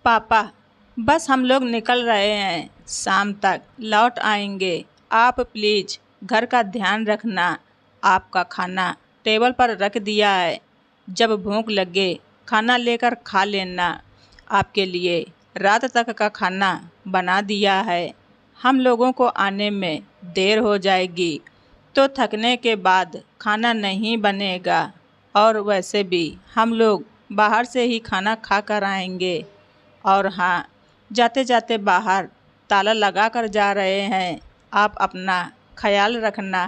पापा, बस हम लोग निकल रहे हैं, शाम तक लौट आएंगे। आप प्लीज़ घर का ध्यान रखना। आपका खाना टेबल पर रख दिया है, जब भूख लगे खाना लेकर खा लेना। आपके लिए रात तक का खाना बना दिया है। हम लोगों को आने में देर हो जाएगी तो थकने के बाद खाना नहीं बनेगा, और वैसे भी हम लोग बाहर से ही खाना खा कर आएंगे। और हाँ, जाते जाते बाहर ताला लगा कर जा रहे हैं। आप अपना ख्याल रखना।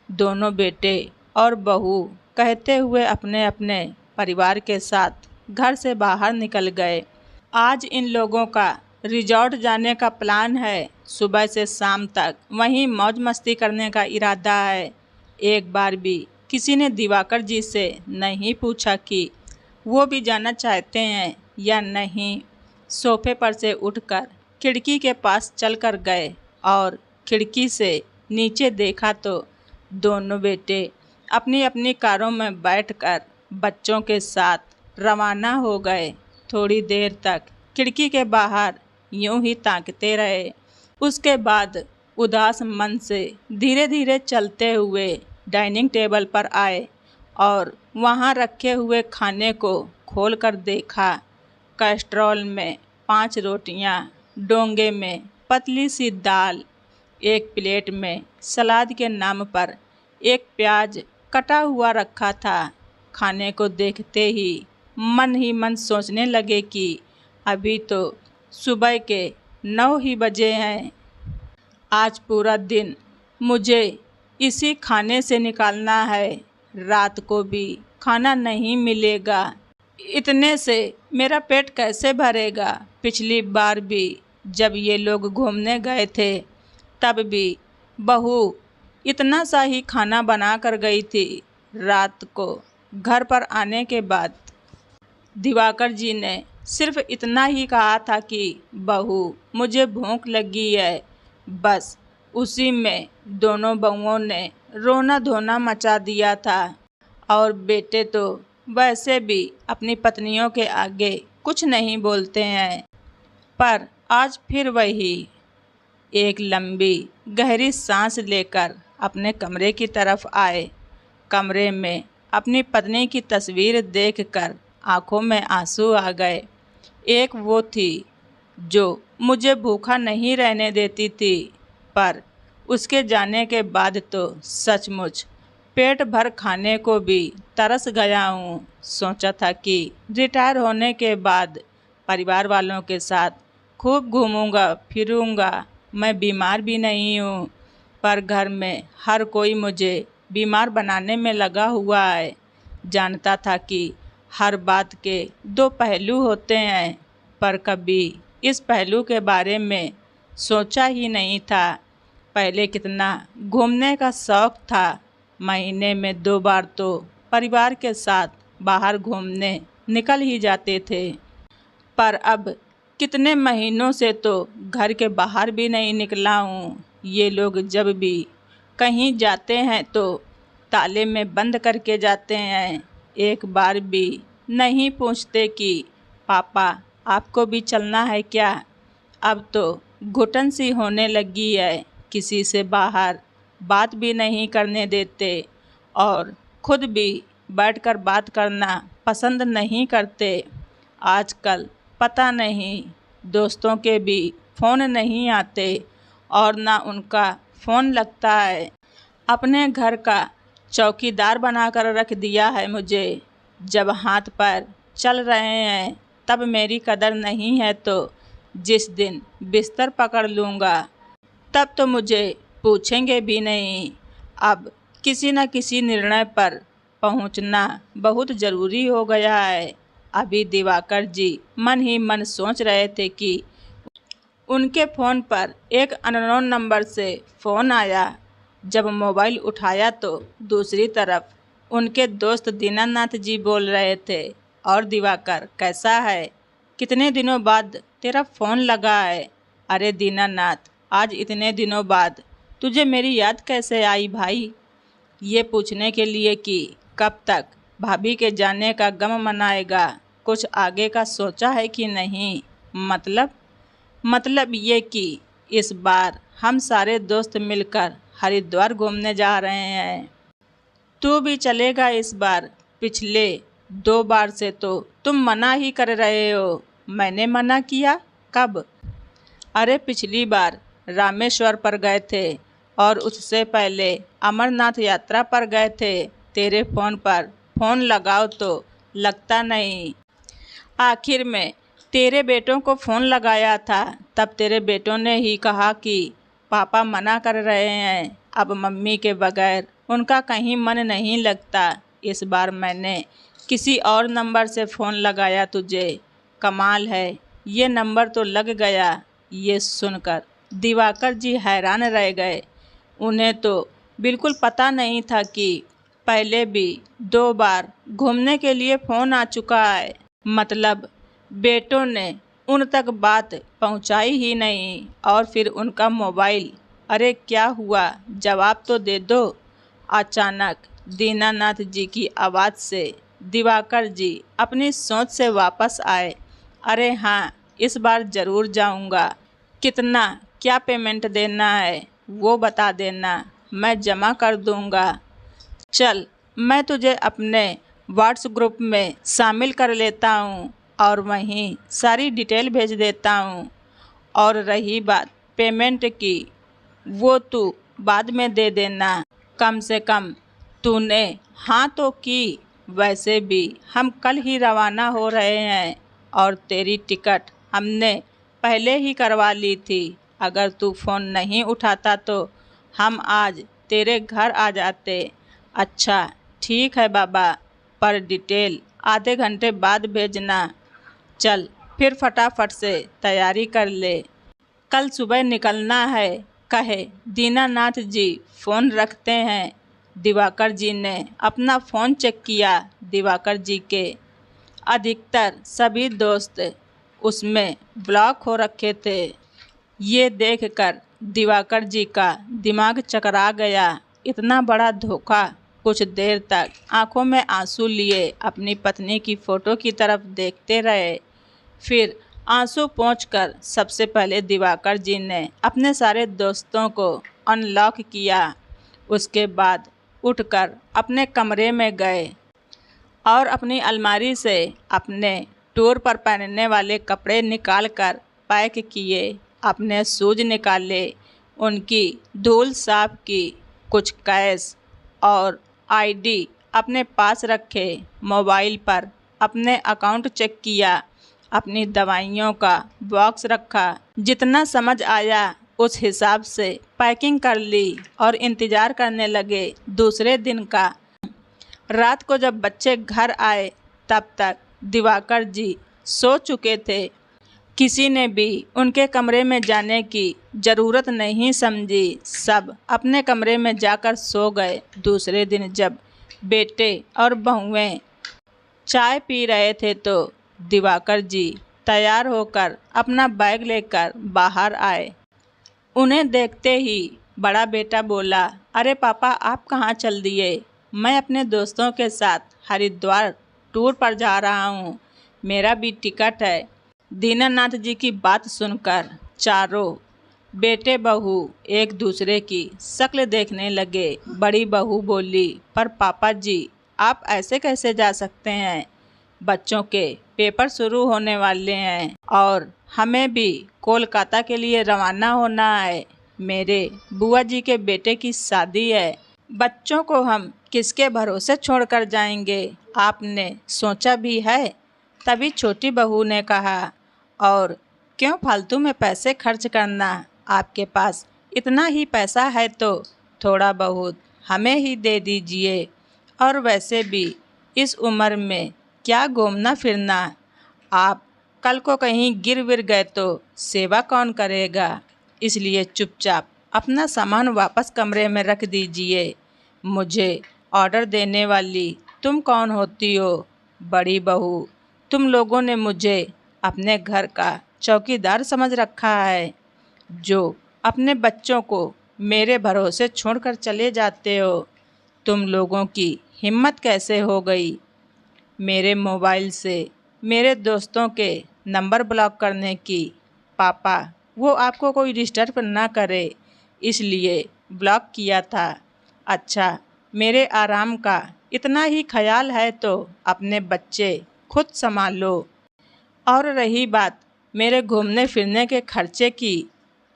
दोनों बेटे और बहू कहते हुए अपने अपने परिवार के साथ घर से बाहर निकल गए। आज इन लोगों का रिजॉर्ट जाने का प्लान है। सुबह से शाम तक वहीं मौज मस्ती करने का इरादा है। एक बार भी किसी ने दिवाकर जी से नहीं पूछा कि वो भी जाना चाहते हैं या नहीं। सोफे पर से उठकर खिड़की के पास चलकर गए और खिड़की से नीचे देखा तो दोनों बेटे अपनी अपनी कारों में बैठकर बच्चों के साथ रवाना हो गए। थोड़ी देर तक खिड़की के बाहर यूं ही ताकते रहे। उसके बाद उदास मन से धीरे धीरे चलते हुए डाइनिंग टेबल पर आए और वहां रखे हुए खाने को खोलकर देखा। कैस्ट्रॉल में 5 रोटियां, डोंगे में पतली सी दाल, एक प्लेट में सलाद के नाम पर एक प्याज कटा हुआ रखा था। खाने को देखते ही मन सोचने लगे कि अभी तो सुबह के 9 ही बजे हैं। आज पूरा दिन मुझे इसी खाने से निकालना है। रात को भी खाना नहीं मिलेगा। इतने से मेरा पेट कैसे भरेगा। पिछली बार भी जब ये लोग घूमने गए थे तब भी बहू इतना सा ही खाना बना कर गई थी। रात को घर पर आने के बाद दिवाकर जी ने सिर्फ इतना ही कहा था कि बहू, मुझे भूख लगी है। बस उसी में दोनों बहुओं ने रोना धोना मचा दिया था। और बेटे तो वैसे भी अपनी पत्नियों के आगे कुछ नहीं बोलते हैं। पर आज फिर वही एक लंबी गहरी सांस लेकर अपने कमरे की तरफ आए। कमरे में अपनी पत्नी की तस्वीर देखकर आंखों में आंसू आ गए। एक वो थी जो मुझे भूखा नहीं रहने देती थी, पर उसके जाने के बाद तो सचमुच पेट भर खाने को भी तरस गया हूँ। सोचा था कि रिटायर होने के बाद परिवार वालों के साथ खूब घूमूंगा फिरूंगा। मैं बीमार भी नहीं हूँ, पर घर में हर कोई मुझे बीमार बनाने में लगा हुआ है। जानता था कि हर बात के 2 पहलू होते हैं, पर कभी इस पहलू के बारे में सोचा ही नहीं था। पहले कितना घूमने का शौक था। महीने में 2 बार तो परिवार के साथ बाहर घूमने निकल ही जाते थे, पर अब कितने महीनों से तो घर के बाहर भी नहीं निकला हूँ। ये लोग जब भी कहीं जाते हैं तो ताले में बंद करके जाते हैं। एक बार भी नहीं पूछते कि पापा, आपको भी चलना है क्या। अब तो घुटन सी होने लगी है। किसी से बाहर बात भी नहीं करने देते और खुद भी बैठकर बात करना पसंद नहीं करते। आजकल पता नहीं दोस्तों के भी फ़ोन नहीं आते और ना उनका फ़ोन लगता है। अपने घर का चौकीदार बनाकर रख दिया है मुझे। जब हाथ पैर चल रहे हैं तब मेरी कदर नहीं है तो जिस दिन बिस्तर पकड़ लूँगा तब तो मुझे पूछेंगे भी नहीं। अब किसी न किसी निर्णय पर पहुंचना बहुत ज़रूरी हो गया है। अभी दिवाकर जी मन ही मन सोच रहे थे कि उनके फ़ोन पर एक अननोन नंबर से फ़ोन आया। जब मोबाइल उठाया तो दूसरी तरफ उनके दोस्त दीनानाथ जी बोल रहे थे, और दिवाकर कैसा है, कितने दिनों बाद तेरा फ़ोन लगा है। अरे दीनानाथ, आज इतने दिनों बाद तुझे मेरी याद कैसे आई भाई। ये पूछने के लिए कि कब तक भाभी के जाने का गम मनाएगा। कुछ आगे का सोचा है कि नहीं। मतलब ये कि इस बार हम सारे दोस्त मिलकर हरिद्वार घूमने जा रहे हैं। तू भी चलेगा इस बार? पिछले 2 बार से तो तुम मना ही कर रहे हो। मैंने मना किया कब? अरे पिछली बार रामेश्वर पर गए थे और उससे पहले अमरनाथ यात्रा पर गए थे। तेरे फ़ोन पर फ़ोन लगाओ तो लगता नहीं। आखिर में तेरे बेटों को फ़ोन लगाया था, तब तेरे बेटों ने ही कहा कि पापा मना कर रहे हैं, अब मम्मी के बगैर उनका कहीं मन नहीं लगता। इस बार मैंने किसी और नंबर से फ़ोन लगाया तुझे। कमाल है, ये नंबर तो लग गया। ये सुनकर दिवाकर जी हैरान रह गए। उन्हें तो बिल्कुल पता नहीं था कि पहले भी 2 बार घूमने के लिए फ़ोन आ चुका है। मतलब बेटों ने उन तक बात पहुंचाई ही नहीं। और फिर उनका मोबाइल। अरे क्या हुआ, जवाब तो दे दो। अचानक दीनानाथ जी की आवाज़ से दिवाकर जी अपनी सोच से वापस आए। अरे हाँ, इस बार ज़रूर जाऊंगा। कितना क्या पेमेंट देना है वो बता देना, मैं जमा कर दूंगा। चल, मैं तुझे अपने व्हाट्स ग्रुप में शामिल कर लेता हूँ और वहीं सारी डिटेल भेज देता हूँ। और रही बात पेमेंट की, वो तू बाद में दे देना। कम से कम तूने हाँ तो की। वैसे भी हम कल ही रवाना हो रहे हैं और तेरी टिकट हमने पहले ही करवा ली थी। अगर तू फ़ोन नहीं उठाता तो हम आज तेरे घर आ जाते। अच्छा ठीक है बाबा, पर डिटेल आधे घंटे बाद भेजना। चल फिर फटाफट से तैयारी कर ले, कल सुबह निकलना है। कहे दीनानाथ जी फ़ोन रखते हैं। दिवाकर जी ने अपना फ़ोन चेक किया। दिवाकर जी के अधिकतर सभी दोस्त उसमें ब्लॉक हो रखे थे। ये देखकर दिवाकर जी का दिमाग चकरा गया। इतना बड़ा धोखा। कुछ देर तक आंखों में आंसू लिए अपनी पत्नी की फ़ोटो की तरफ देखते रहे। फिर आंसू पोंछकर सबसे पहले दिवाकर जी ने अपने सारे दोस्तों को अनलॉक किया। उसके बाद उठकर अपने कमरे में गए और अपनी अलमारी से अपने टूर पर पहनने वाले कपड़े निकालकर पैक किए। अपने शूज निकाले, उनकी धूल साफ की, कुछ कैश और आईडी अपने पास रखे। मोबाइल पर अपने अकाउंट चेक किया। अपनी दवाइयों का बॉक्स रखा। जितना समझ आया उस हिसाब से पैकिंग कर ली और इंतज़ार करने लगे दूसरे दिन का। रात को जब बच्चे घर आए तब तक दिवाकर जी सो चुके थे। किसी ने भी उनके कमरे में जाने की ज़रूरत नहीं समझी। सब अपने कमरे में जाकर सो गए। दूसरे दिन जब बेटे और बहुएं चाय पी रहे थे तो दिवाकर जी तैयार होकर अपना बैग लेकर बाहर आए। उन्हें देखते ही बड़ा बेटा बोला, अरे पापा आप कहाँ चल दिए? मैं अपने दोस्तों के साथ हरिद्वार टूर पर जा रहा हूँ, मेरा भी टिकट है। दीनानाथ जी की बात सुनकर चारों बेटे बहू एक दूसरे की शक्ल देखने लगे। बड़ी बहू बोली, पर पापा जी आप ऐसे कैसे जा सकते हैं? बच्चों के पेपर शुरू होने वाले हैं और हमें भी कोलकाता के लिए रवाना होना है। मेरे बुआ जी के बेटे की शादी है। बच्चों को हम किसके भरोसे छोड़कर जाएंगे? आपने सोचा भी है? तभी छोटी बहू ने कहा, और क्यों फालतू में पैसे खर्च करना? आपके पास इतना ही पैसा है तो थोड़ा बहुत हमें ही दे दीजिए। और वैसे भी इस उम्र में क्या घूमना फिरना? आप कल को कहीं गिर विर गए तो सेवा कौन करेगा? इसलिए चुपचाप अपना सामान वापस कमरे में रख दीजिए। मुझे ऑर्डर देने वाली तुम कौन होती हो? बड़ी बहू, तुम लोगों ने मुझे अपने घर का चौकीदार समझ रखा है, जो अपने बच्चों को मेरे भरोसे छोड़कर चले जाते हो। तुम लोगों की हिम्मत कैसे हो गई मेरे मोबाइल से मेरे दोस्तों के नंबर ब्लॉक करने की। पापा, वो आपको कोई डिस्टर्ब ना करे इसलिए ब्लॉक किया था। अच्छा, मेरे आराम का इतना ही ख्याल है तो अपने बच्चे खुद संभालो। और रही बात मेरे घूमने फिरने के खर्चे की,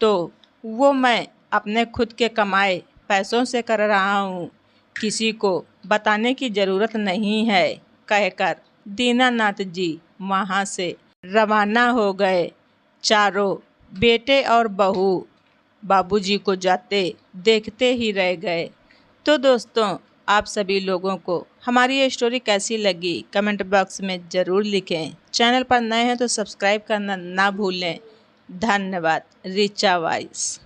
तो वो मैं अपने खुद के कमाए पैसों से कर रहा हूँ, किसी को बताने की ज़रूरत नहीं है, कहकर दीनानाथ जी वहाँ से रवाना हो गए। चारों बेटे और बहू बाबूजी को जाते देखते ही रह गए। तो दोस्तों, आप सभी लोगों को हमारी ये स्टोरी कैसी लगी कमेंट बॉक्स में ज़रूर लिखें। चैनल पर नए हैं तो सब्सक्राइब करना ना भूलें। धन्यवाद। रिचा वॉइस।